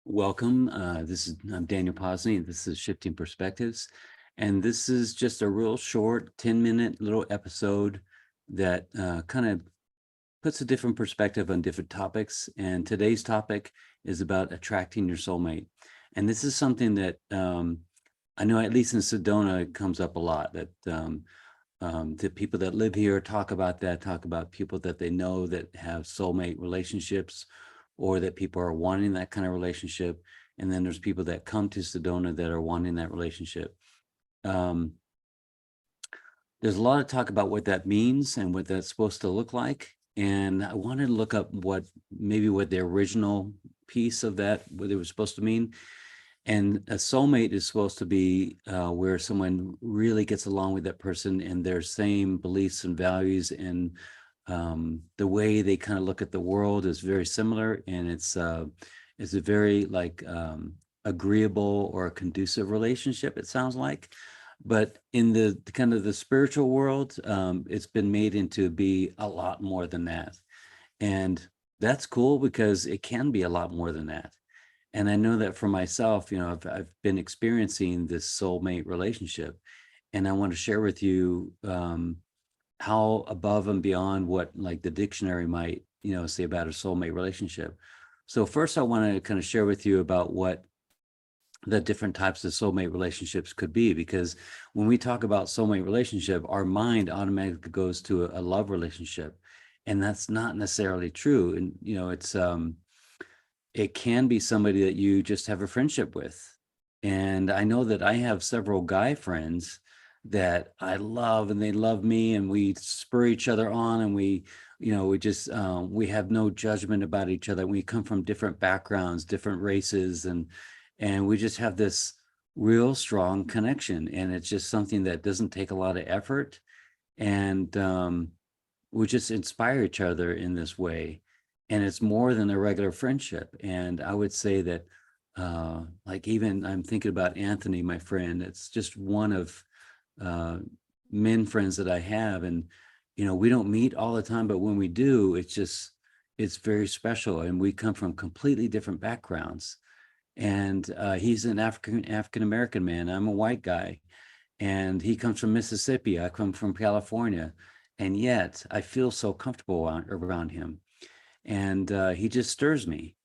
Welcome. I'm Daniel Posney. This is Shifting Perspectives. And this is just a real short 10-minute little episode that kind of puts a different perspective on different topics. And today's topic is about attracting your soulmate. And this is something that I know, at least in Sedona, it comes up a lot, that the people that live here talk about that, talk about people that they know that have soulmate relationships, or that people are wanting that kind of relationship. And then there's people that come to Sedona that are wanting that relationship. Um, there's a lot of talk about what that means and what that's supposed to look like. And I wanted to look up what the original piece of that, what it was supposed to mean. And a soulmate is supposed to be where someone really gets along with that person, and their same beliefs and values, and the way they kind of look at the world is very similar. And it's a very agreeable or a conducive relationship, it sounds like. But in the kind of the spiritual world, it's been made into be a lot more than that. And that's cool, because it can be a lot more than that. And I know that for myself, I've been experiencing this soulmate relationship, and I want to share with you how above and beyond what like the dictionary might, say about a soulmate relationship. So first, I want to kind of share with you about what the different types of soulmate relationships could be, because when we talk about soulmate relationship, our mind automatically goes to a love relationship, and that's not necessarily true. And it can be somebody that you just have a friendship with. And I know that I have several guy friends that I love, and they love me, and we spur each other on, and we have no judgment about each other. We come from different backgrounds, different races, and we just have this real strong connection. And it's just something that doesn't take a lot of effort. And we just inspire each other in this way. And it's more than a regular friendship. And I would say that, even I'm thinking about Anthony, my friend. It's just one of men friends that I have. And, we don't meet all the time, but when we do, it's very special. And we come from completely different backgrounds. And he's an African-American man. I'm a white guy. And he comes from Mississippi. I come from California. And yet I feel so comfortable around him. And he just stirs me.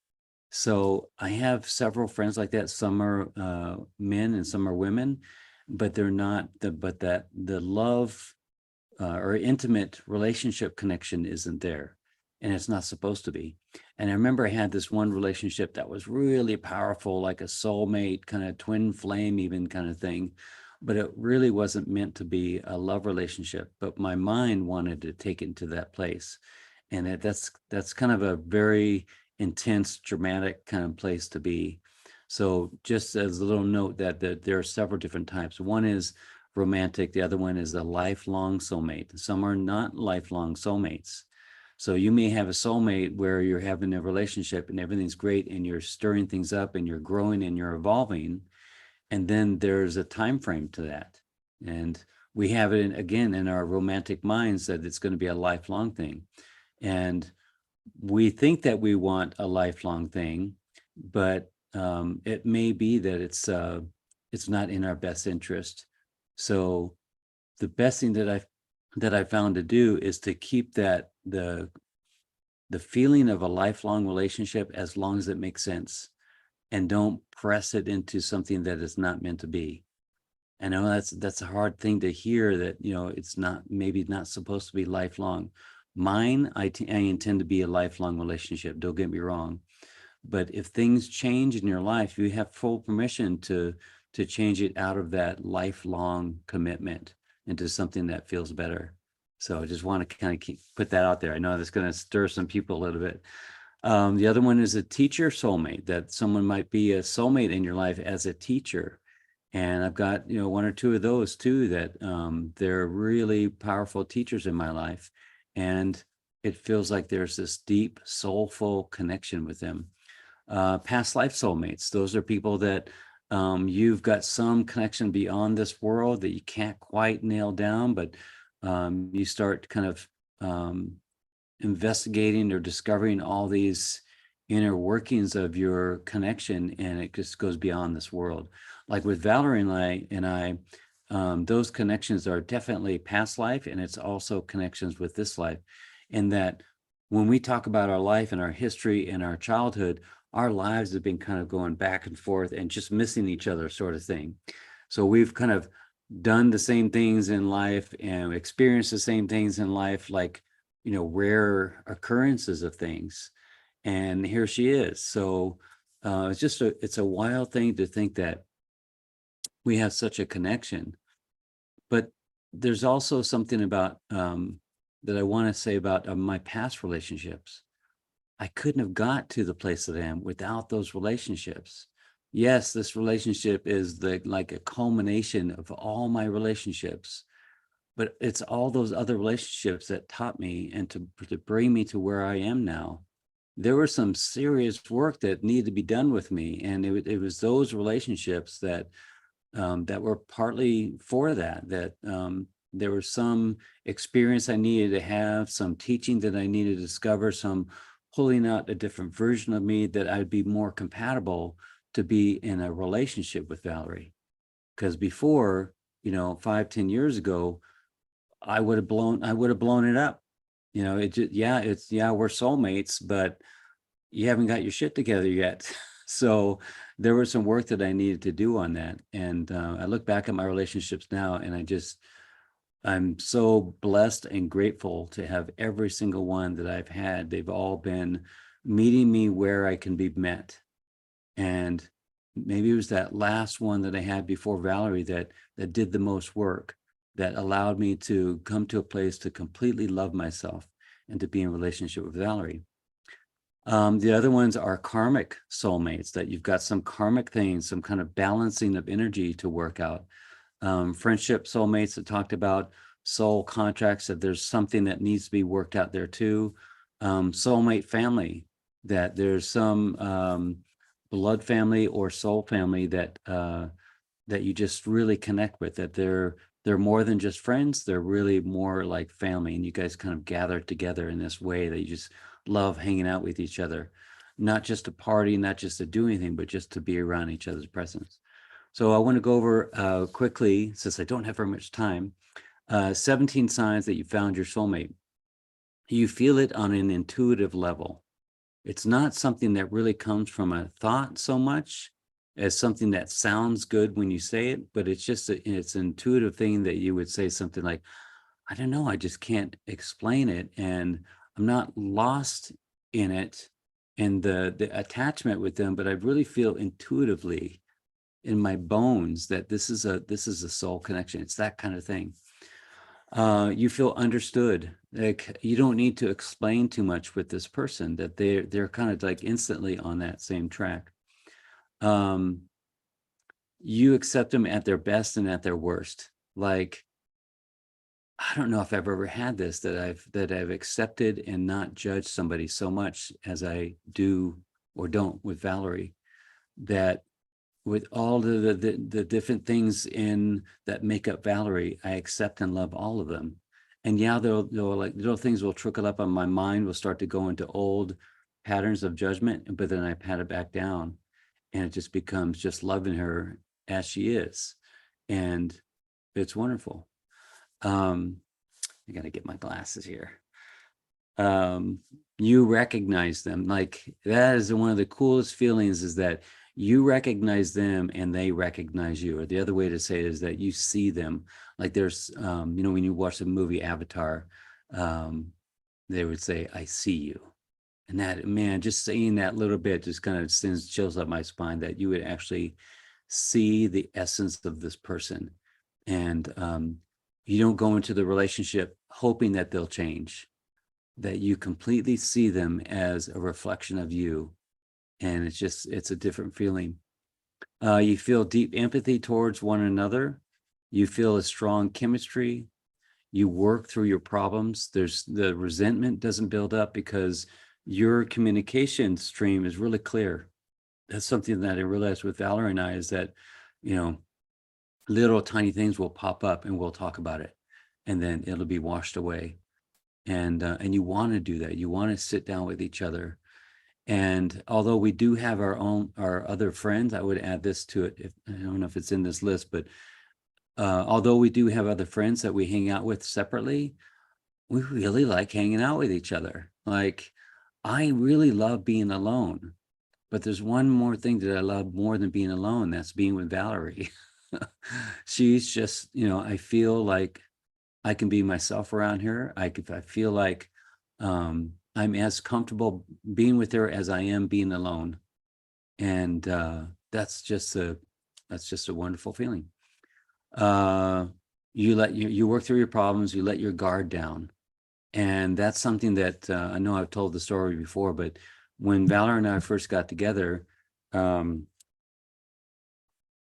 So I have several friends like that. Some are men and some are women, but they're not the love or intimate relationship connection isn't there, and it's not supposed to be. And I remember I had this one relationship that was really powerful, like a soulmate, kind of twin flame, even kind of thing. But it really wasn't meant to be a love relationship. But my mind wanted to take it to that place. And that's kind of a very intense, dramatic kind of place to be. So just as a little note that there are several different types. One is romantic. The other one is a lifelong soulmate. Some are not lifelong soulmates. So you may have a soulmate where you're having a relationship and everything's great, and you're stirring things up, and you're growing and you're evolving. And then there's a time frame to that. And we have it again in our romantic minds that it's going to be a lifelong thing. And we think that we want a lifelong thing, but it may be that it's not in our best interest. So the best thing that I found to do is to keep the feeling of a lifelong relationship as long as it makes sense, and don't press it into something that it's not meant to be. I know that's a hard thing to hear, that it's maybe not supposed to be lifelong. Mine, I intend to be a lifelong relationship. Don't get me wrong. But if things change in your life, you have full permission to change it out of that lifelong commitment into something that feels better. So I just want to kind of put that out there. I know that's going to stir some people a little bit. The other one is a teacher soulmate, that someone might be a soulmate in your life as a teacher. And I've got, one or two of those too, that they're really powerful teachers in my life. And it feels like there's this deep, soulful connection with them. Past life soulmates, those are people that you've got some connection beyond this world that you can't quite nail down, but you start kind of investigating or discovering all these, inner workings of your connection, and it just goes beyond this world. Like with Valerie and I, those connections are definitely past life, and it's also connections with this life. And that when we talk about our life and our history and our childhood, our lives have been kind of going back and forth and just missing each other, sort of thing. So we've kind of done the same things in life and experienced the same things in life, like, rare occurrences of things. And here she is. So it's a wild thing to think that we have such a connection. But there's also something about that I want to say about my past relationships. I couldn't have got to the place that I am without those relationships. Yes, this relationship is like a culmination of all my relationships, but it's all those other relationships that taught me and to bring me to where I am now. There was some serious work that needed to be done with me, and it was those relationships that were partly for that there was some experience I needed to have, some teaching that I needed to discover, some pulling out a different version of me that I'd be more compatible to be in a relationship with Valerie. Because before, 5-10 years ago, I would have blown it up. It just, we're soulmates, but you haven't got your shit together yet. So there was some work that I needed to do on that. And I look back at my relationships now, and I'm so blessed and grateful to have every single one that I've had. They've all been meeting me where I can be met. And maybe it was that last one that I had before Valerie that did the most work, that allowed me to come to a place to completely love myself and to be in relationship with Valerie. The other ones are karmic soulmates, that you've got some karmic things, some kind of balancing of energy to work out. Friendship soulmates that talked about soul contracts, that there's something that needs to be worked out there too. Soulmate family, that there's some blood family or soul family that you just really connect with, that they're more than just friends. They're really more like family, and you guys kind of gather together in this way that you just love hanging out with each other, not just to party, not just to do anything, but just to be around each other's presence. So I want to go over quickly, since I don't have very much time, 17 signs that you found your soulmate. You feel it on an intuitive level. It's not something that really comes from a thought so much as something that sounds good when you say it, but it's just it's an intuitive thing that you would say something like, I don't know, I just can't explain it, and I'm not lost in it and the attachment with them, but I really feel intuitively in my bones that this is a soul connection. It's that kind of thing. You feel understood. Like you don't need to explain too much with this person, that they're kind of like instantly on that same track. You accept them at their best and at their worst. Like, I don't know if I've ever had this, that I've accepted and not judged somebody so much as I do or don't with Valerie, that with all the different things in that make up Valerie, I accept and love all of them. And yeah, they'll like little things will trickle up on my mind, will start to go into old patterns of judgment, but then I pat it back down, and it just becomes just loving her as she is. And it's wonderful. I got to get my glasses here. You recognize them. Like that is one of the coolest feelings, is that you recognize them and they recognize you. Or the other way to say it is that you see them. Like there's, when you watch the movie Avatar, they would say, I see you. And that, man, just saying that little bit just kind of sends chills up my spine, that you would actually see the essence of this person. And you don't go into the relationship hoping that they'll change, that you completely see them as a reflection of you. And it's a different feeling. You feel deep empathy towards one another. You feel a strong chemistry. You work through your problems. The resentment doesn't build up because your communication stream is really clear. That's something that I realized with Valerie and I, is that, little tiny things will pop up and we'll talk about it, and then it'll be washed away. And you want to do that. You want to sit down with each other And although we do have our other friends, I would add this to it. If, I don't know if it's in this list, but although we do have other friends that we hang out with separately, we really like hanging out with each other. Like, I really love being alone, but there's one more thing that I love more than being alone. That's being with Valerie. She's just, I feel like I can be myself around her. I feel like I'm as comfortable being with her as I am being alone. And that's just a wonderful feeling. Uh, you work through your problems, you let your guard down. And that's something that I know I've told the story before, but when Valor and I first got together, um,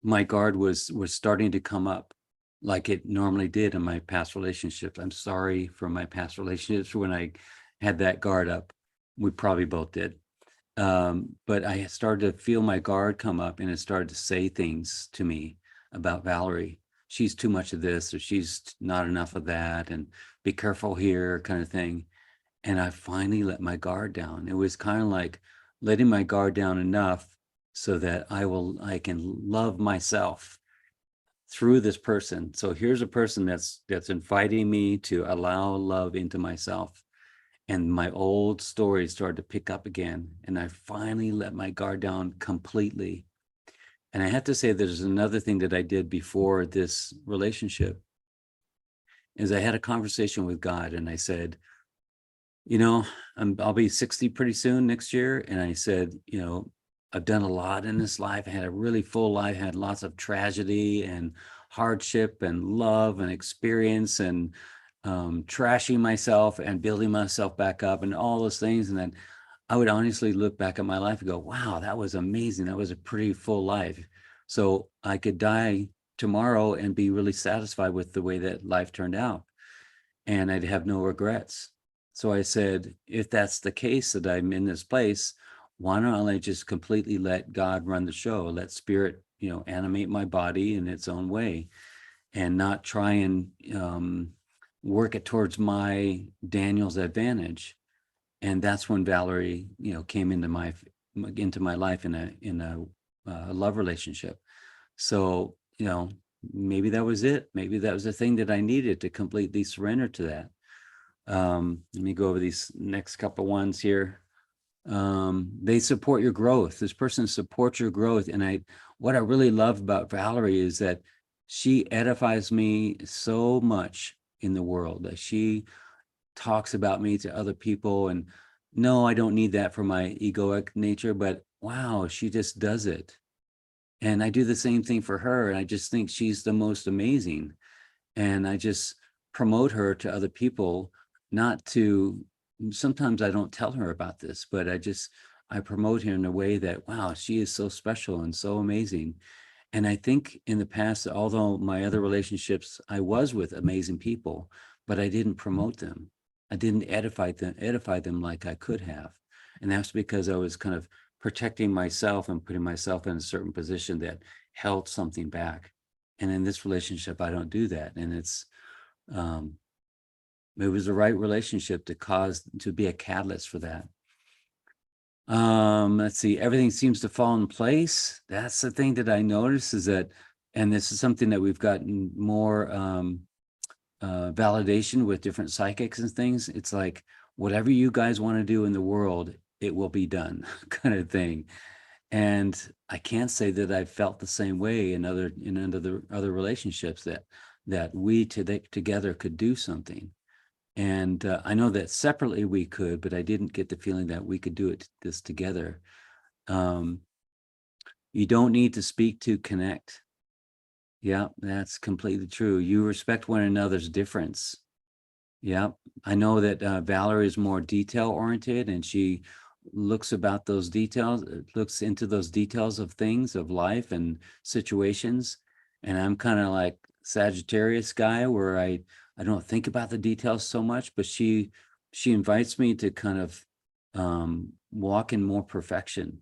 my guard was starting to come up like it normally did in my past relationships. I'm sorry for my past relationships when I had that guard up. We probably both did. But I started to feel my guard come up, and it started to say things to me about Valerie. She's too much of this, or she's not enough of that, and be careful here, kind of thing. And I finally let my guard down. It was kind of like letting my guard down enough so that I can love myself through this person. So here's a person that's inviting me to allow love into myself. And my old stories started to pick up again. And I finally let my guard down completely. And I have to say, there's another thing that I did before this relationship is I had a conversation with God, and I said, I'll be 60 pretty soon next year. And I said, I've done a lot in this life. I had a really full life, had lots of tragedy and hardship and love and experience, and trashing myself and building myself back up and all those things. And then I would honestly look back at my life and go, wow, that was amazing. That was a pretty full life. So I could die tomorrow and be really satisfied with the way that life turned out, and I'd have no regrets. So I said, if that's the case, that I'm in this place, why don't I just completely let God run the show, let spirit, animate my body in its own way, and not try and work it towards my Daniel's advantage. And that's when Valerie, came into my life in a love relationship. So, maybe that was it. Maybe that was the thing that I needed to completely surrender to that. Let me go over these next couple ones here. They support your growth. This person supports your growth. And what I really love about Valerie is that she edifies me so much in the world, that she talks about me to other people. And no, I don't need that for my egoic nature, but wow, she just does it. And I do the same thing for her. And I just think she's the most amazing. And I just promote her to other people, not to, sometimes I don't tell her about this, but I promote her in a way that, wow, she is so special and so amazing. And I think in the past, although my other relationships, I was with amazing people, but I didn't promote them. I didn't edify them like I could have. And that's because I was kind of protecting myself and putting myself in a certain position that held something back. And in this relationship, I don't do that. And um, it was the right relationship to be a catalyst for that. Let's see, everything seems to fall in place. That's the thing that I noticed, is that, and this is something that we've gotten more validation with different psychics and things. It's like, whatever you guys want to do in the world, it will be done, kind of thing. And I can't say that I felt the same way in other relationships, that we together could do something. And I know that separately we could, but I didn't get the feeling that we could do this together. Um, you don't need to speak to connect. Yeah, that's completely true. You respect one another's difference. Yeah, I know that Valerie is more detail oriented, and she looks into those details of things, of life and situations. And I'm kind of like Sagittarius guy, where I don't think about the details so much, but she invites me to kind of walk in more perfection.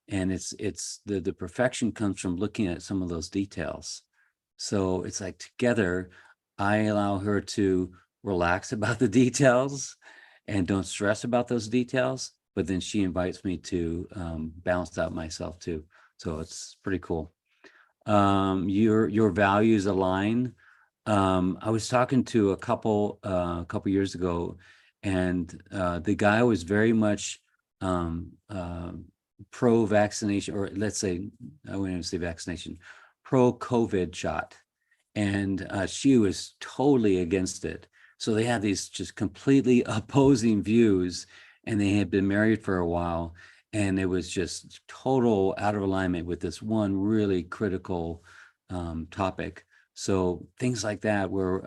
And it's the perfection comes from looking at some of those details. So it's like, together, I allow her to relax about the details and don't stress about those details. but then she invites me to balance out myself too. So it's pretty cool. Your values align. I was talking to a couple years ago, and the guy was very much pro-vaccination, or let's say, I wouldn't even say vaccination, pro-COVID shot, and she was totally against it. So they had these just completely opposing views, and they had been married for a while, and it was just total out of alignment with this one really critical topic. So things like that, where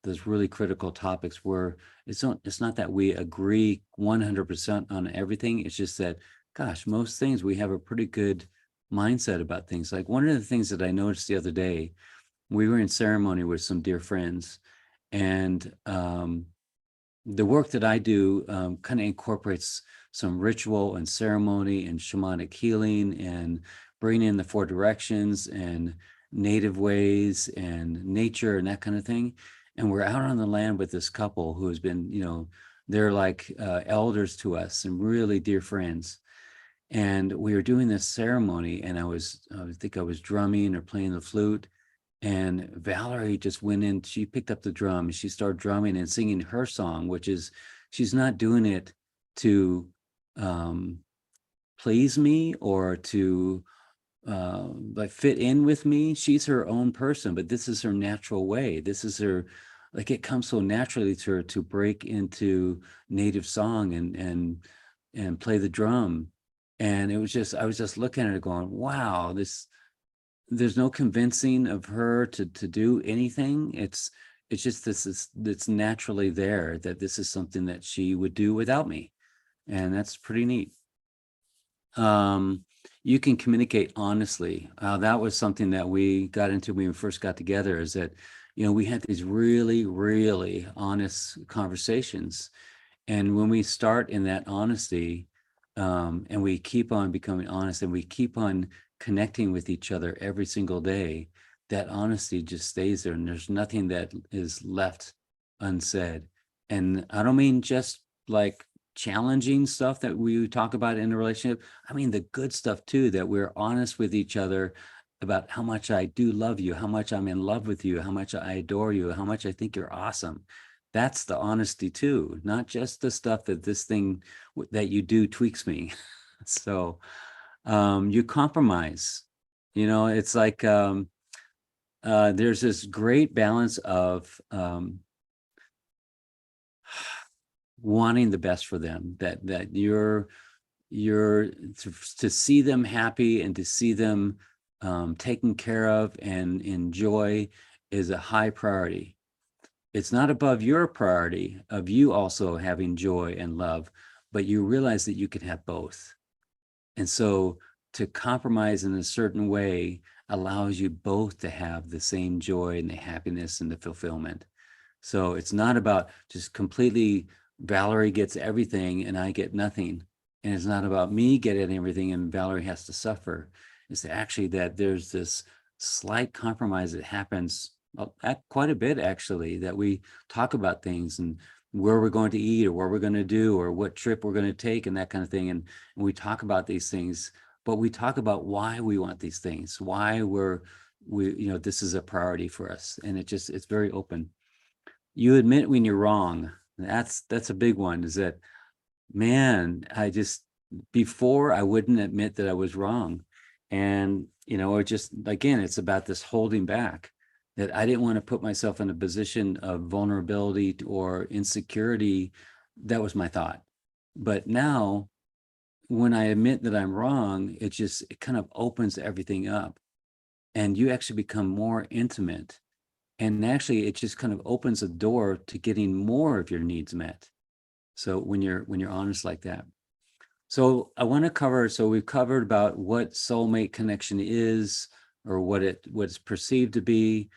those really critical topics, where it's not that we agree 100% on everything. It's just that, gosh, most things we have a pretty good mindset about things. Like one of the things that I noticed the other day, we were in ceremony with some dear friends, and the work that I do kind of incorporates some ritual and ceremony and shamanic healing, and bringing in the four directions and native ways and nature and that kind of thing. And we're out on the land with this couple who has been, they're like elders to us and really dear friends. And we were doing this ceremony, and I think I was drumming or playing the flute, and Valerie just went in, she picked up the drum and she started drumming and singing her song, which is, she's not doing it to please me or to like fit in with me. She's her own person, but this is her natural way. This is her, like, it comes so naturally to her to break into native song and play the drum. And it was just, I was just looking at it going, wow, there's no convincing of her to do anything. It's just, it's naturally there, that this is something that she would do without me. And that's pretty neat. You can communicate honestly. That was something that we got into when we first got together, is that, we had these really, really honest conversations. And when we start in that honesty, and we keep on becoming honest, and we keep on connecting with each other every single day, that honesty just stays there, and there's nothing that is left unsaid. And I don't mean just like challenging stuff that we talk about in a relationship. I mean the good stuff too, that we're honest with each other about how much I do love you, how much I'm in love with you, how much I adore you, how much I think you're awesome. That's the honesty too, not just the stuff that this thing that you do tweaks me. So you compromise. It's like there's this great balance of wanting the best for them, that you're to see them happy and to see them taken care of and enjoy is a high priority. It's not above your priority of you also having joy and love, but you realize that you can have both. And so to compromise in a certain way allows you both to have the same joy and the happiness and the fulfillment. So it's not about just completely Valerie gets everything and I get nothing. And it's not about me getting everything and Valerie has to suffer. It's actually that there's this slight compromise that happens quite a bit, actually, that we talk about things and where we're going to eat or what we're going to do or what trip we're going to take and that kind of thing. And we talk about these things, but we talk about why we want these things, why this is a priority for us. And it's very open. You admit when you're wrong. That's a big one, is that, man, before I wouldn't admit that I was wrong. And, it just, again, it's about this holding back, that I didn't want to put myself in a position of vulnerability or insecurity. That was my thought. But now when I admit that I'm wrong, it kind of opens everything up, and you actually become more intimate. And actually it just kind of opens a door to getting more of your needs met. So when you're honest like that. So I want to cover, so we've covered about what soulmate connection is, or what it's perceived to be.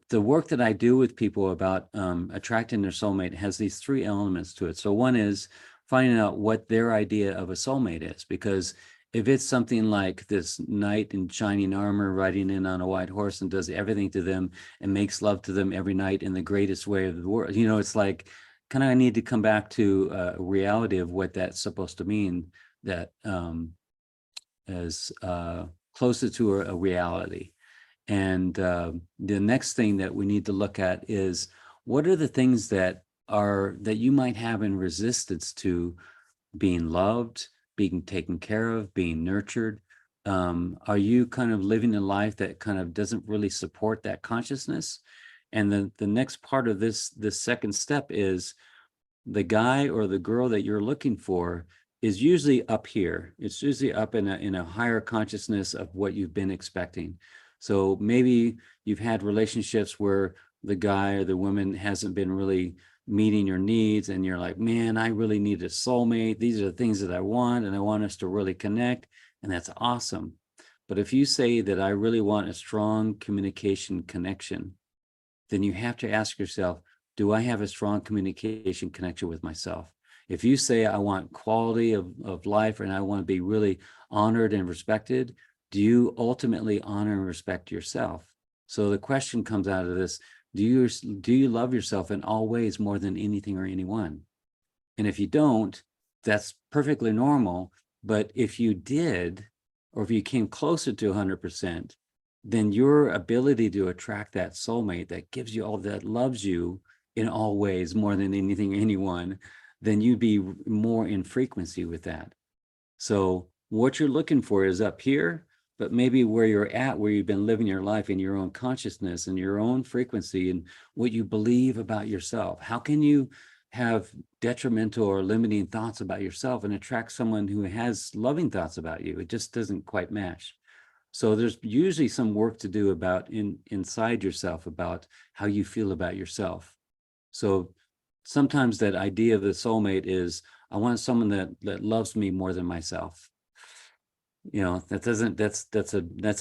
The work that I do with people about attracting their soulmate has these three elements to it. So one is finding out what their idea of a soulmate is, because if it's something like this knight in shining armor riding in on a white horse and does everything to them and makes love to them every night in the greatest way of the world, it's like, kind of need to come back to a reality of what that's supposed to mean, that is closer to a reality. And the next thing that we need to look at is, what are the things that you might have in resistance to being loved, being taken care of, being nurtured? Are you kind of living a life that kind of doesn't really support that consciousness? And then the next part of this second step is, the guy or the girl that you're looking for is usually up here. It's usually up in a higher consciousness of what you've been expecting. So maybe you've had relationships where the guy or the woman hasn't been really meeting your needs, and you're like, man, I really need a soulmate. These are the things that I want, and I want us to really connect, and that's awesome. But if you say that I really want a strong communication connection, then you have to ask yourself, do I have a strong communication connection with myself? If you say, I want quality of life and I want to be really honored and respected, do you ultimately honor and respect yourself? So the question comes out of this, do you love yourself in all ways more than anything or anyone? And if you don't, that's perfectly normal. But if you did, or if you came closer to 100%, then your ability to attract that soulmate that gives you all, that loves you in all ways more than anything, anyone, then you'd be more in frequency with that. So what you're looking for is up here, but maybe where you're at, where you've been living your life in your own consciousness and your own frequency and what you believe about yourself. How can you have detrimental or limiting thoughts about yourself and attract someone who has loving thoughts about you? It just doesn't quite match. So there's usually some work to do about inside yourself about how you feel about yourself. So sometimes that idea of the soulmate is, I want someone that loves me more than myself. That's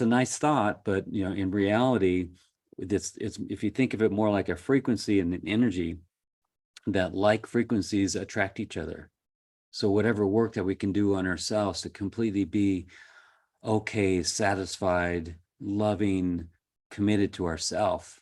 a nice thought, but in reality, it's if you think of it more like a frequency and an energy, that like frequencies attract each other. So whatever work that we can do on ourselves to completely be okay, satisfied, loving, committed to ourself,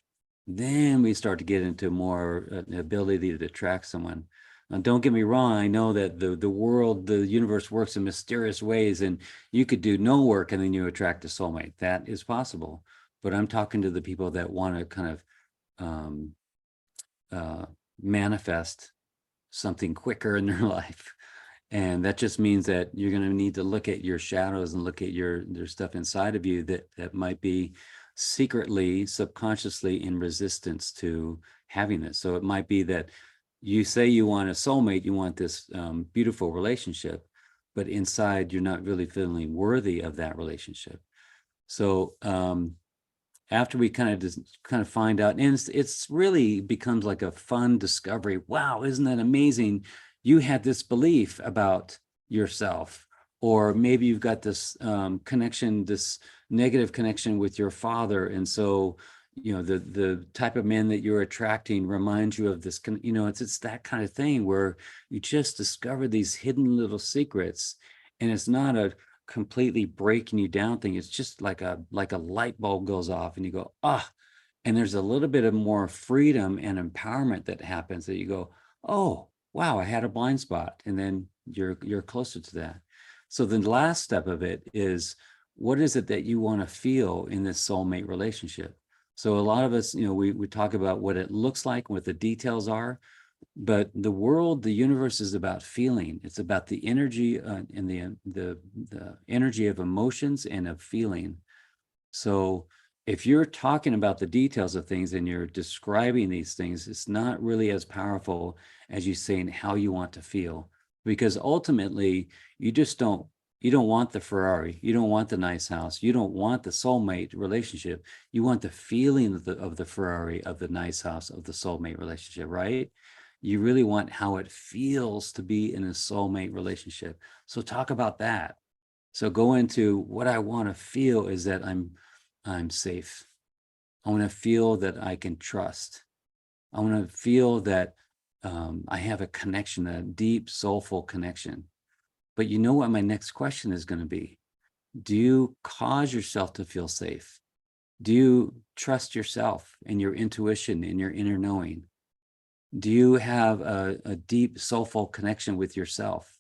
then we start to get into more ability to attract someone. Now, don't get me wrong, I know that the world, the universe works in mysterious ways, and you could do no work and then you attract a soulmate. That is possible. But I'm talking to the people that want to kind of manifest something quicker in their life. And that just means that you're going to need to look at your shadows and look at there's stuff inside of you that might be secretly, subconsciously in resistance to having this. So it might be that you say you want a soulmate, you want this beautiful relationship, but inside you're not really feeling worthy of that relationship. So after we kind of find out, and it's really becomes like a fun discovery. Wow, isn't that amazing? You had this belief about yourself, or maybe you've got this connection, this negative connection with your father, and so the type of man that you're attracting reminds you of this. It's that kind of thing where you just discover these hidden little secrets, and it's not a completely breaking you down thing. It's just like a light bulb goes off, and you go, ah. And there's a little bit of more freedom and empowerment that happens, that you go, oh, wow, I had a blind spot. And then you're closer to that. So the last step of it is, what is it that you want to feel in this soulmate relationship? So a lot of us, we talk about what it looks like, what the details are, but the world, the universe is about feeling. It's about the energy and the energy of emotions and of feeling. So if you're talking about the details of things and you're describing these things, it's not really as powerful as you saying how you want to feel, because ultimately you don't want the Ferrari, you don't want the nice house, you don't want the soulmate relationship. You want the feeling of the Ferrari, of the nice house, of the soulmate relationship, right? You really want how it feels to be in a soulmate relationship. So talk about that. So go into, what I want to feel is that I'm safe. I want to feel that I can trust. I want to feel that I have a connection, a deep, soulful connection. But you know what my next question is going to be? Do you cause yourself to feel safe? Do you trust yourself and your intuition and your inner knowing? Do you have a deep soulful connection with yourself?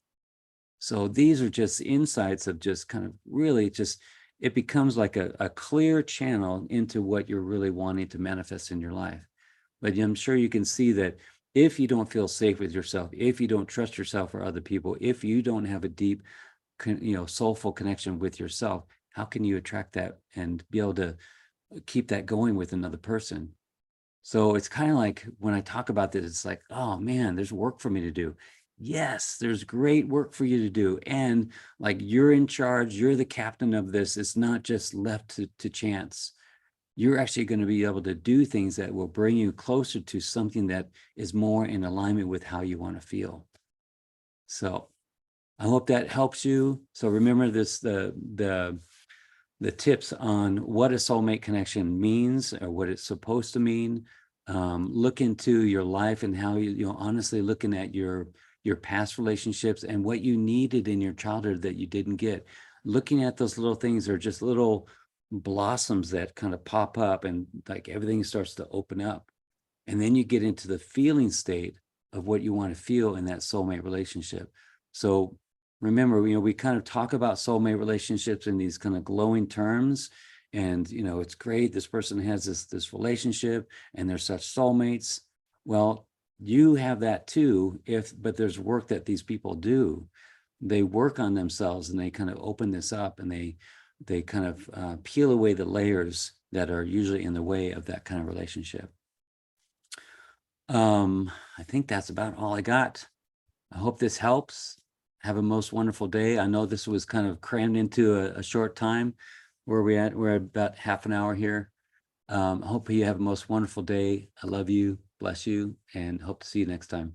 So these are just insights of just kind of really just, it becomes like a clear channel into what you're really wanting to manifest in your life. But I'm sure you can see that if you don't feel safe with yourself, if you don't trust yourself or other people, if you don't have a deep, soulful connection with yourself, how can you attract that and be able to keep that going with another person? So it's kind of like when I talk about this, it's like, oh man, there's work for me to do. Yes, there's great work for you to do. And like you're in charge, you're the captain of this. It's not just left to chance. You're actually going to be able to do things that will bring you closer to something that is more in alignment with how you want to feel. So I hope that helps you. So remember this, the tips on what a soulmate connection means or what it's supposed to mean. Look into your life and how you honestly looking at your past relationships and what you needed in your childhood that you didn't get. Looking at those little things are just little blossoms that kind of pop up and like everything starts to open up. And then you get into the feeling state of what you want to feel in that soulmate relationship. So remember, we kind of talk about soulmate relationships in these kind of glowing terms. And, it's great. This person has this relationship and they're such soulmates. Well, you have that too, but there's work that these people do. They work on themselves and they kind of open this up and they kind of peel away the layers that are usually in the way of that kind of relationship. I think that's about all I got. I hope this helps. Have a most wonderful day. I know this was kind of crammed into a short time. Where we at? We're at about half an hour here. I hope you have a most wonderful day. I love you, bless you, and hope to see you next time.